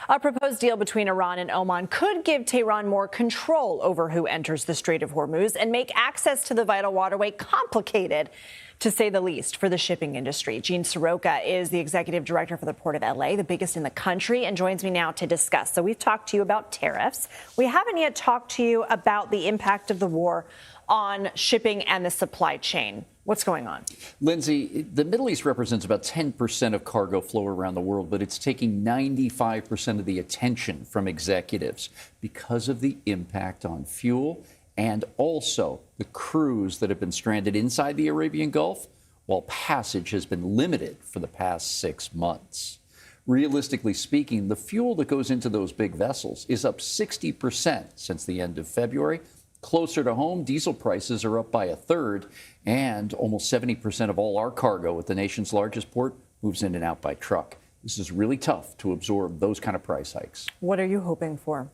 A proposed deal between Iran and Oman could give Tehran more control over who enters the Strait of Hormuz and make access to the vital waterway complicated, to say the least, for the shipping industry. Jean Seroka is the executive director for the Port of LA, the biggest in the country, and joins me now to discuss. So we've talked to you about tariffs. We haven't yet talked to you about the impact of the war on shipping and the supply chain. What's going on? Lindsay, the Middle East represents about 10% of cargo flow around the world, but it's taking 95% of the attention from executives because of the impact on fuel and also the crews that have been stranded inside the Arabian Gulf, while passage has been limited for the past 6 months. Realistically speaking, the fuel that goes into those big vessels is up 60% since the end of February. Closer to home, diesel prices are up by a third, and almost 70% of all our cargo at the nation's largest port moves in and out by truck. This is really tough to absorb those kind of price hikes. What are you hoping for?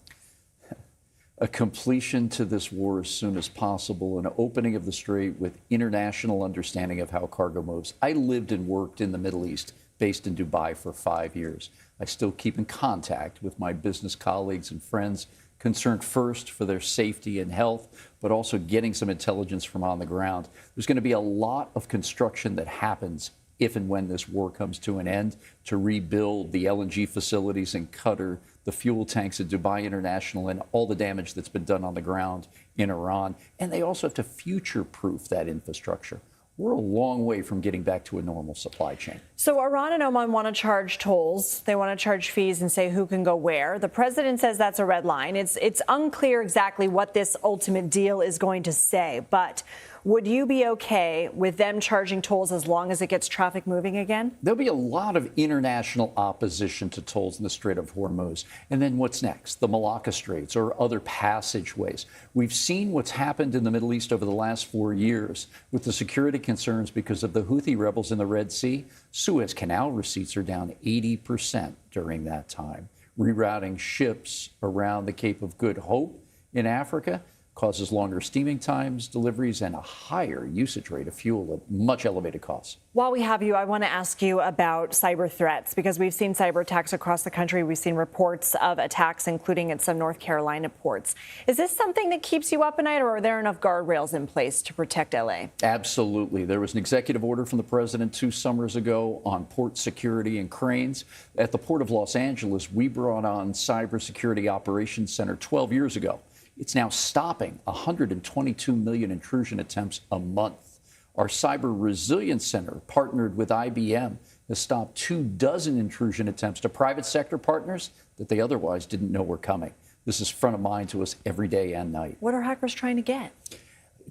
A completion to this war as soon as possible, an opening of the strait with international understanding of how cargo moves. I lived and worked in the Middle East, based in Dubai for 5 years. I still keep in contact with my business colleagues and friends, concerned first for their safety and health, but also getting some intelligence from on the ground. There's going to be a lot of construction that happens if and when this war comes to an end, to rebuild the LNG facilities in Qatar, the fuel tanks at Dubai International, and all the damage that's been done on the ground in Iran. And they also have to future-proof that infrastructure. We're a long way from getting back to a normal supply chain. So Iran and Oman want to charge tolls. They want to charge fees and say who can go where. The president says that's a red line. It's unclear exactly what this ultimate deal is going to say. But would you be okay with them charging tolls as long as it gets traffic moving again? There'll be a lot of international opposition to tolls in the Strait of Hormuz. And then what's next? The Malacca Straits or other passageways. We've seen what's happened in the Middle East over the last 4 years with the security concerns because of the Houthi rebels in the Red Sea. Suez Canal receipts are down 80% during that time. Rerouting ships around the Cape of Good Hope in Africa causes longer steaming times, deliveries, and a higher usage rate of fuel at much elevated costs. While we have you, I want to ask you about cyber threats, because we've seen cyber attacks across the country. We've seen reports of attacks, including at some North Carolina ports. Is this something that keeps you up at night, or are there enough guardrails in place to protect L.A.? Absolutely. There was an executive order from the president 2 summers ago on port security and cranes. At the Port of Los Angeles, we brought on Cybersecurity Operations Center 12 years ago. It's now stopping 122 million intrusion attempts a month. Our Cyber Resilience Center, partnered with IBM, has stopped 24 intrusion attempts to private sector partners that they otherwise didn't know were coming. This is front of mind to us every day and night. What are hackers trying to get?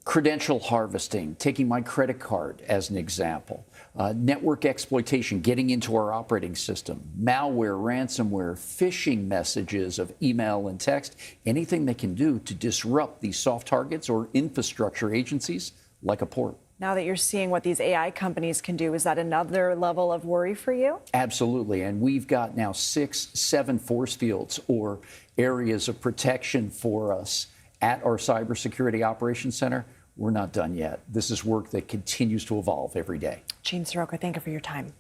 Credential harvesting, taking my credit card as an example, network exploitation, getting into our operating system, malware, ransomware, phishing messages of email and text, anything they can do to disrupt these soft targets or infrastructure agencies like a port. Now that you're seeing what these AI companies can do, is that another level of worry for you? Absolutely. And we've got now 6, 7 force fields or areas of protection for us at our Cybersecurity Operations Center. We're not done yet. This is work that continues to evolve every day. Jean Seroka, thank you for your time.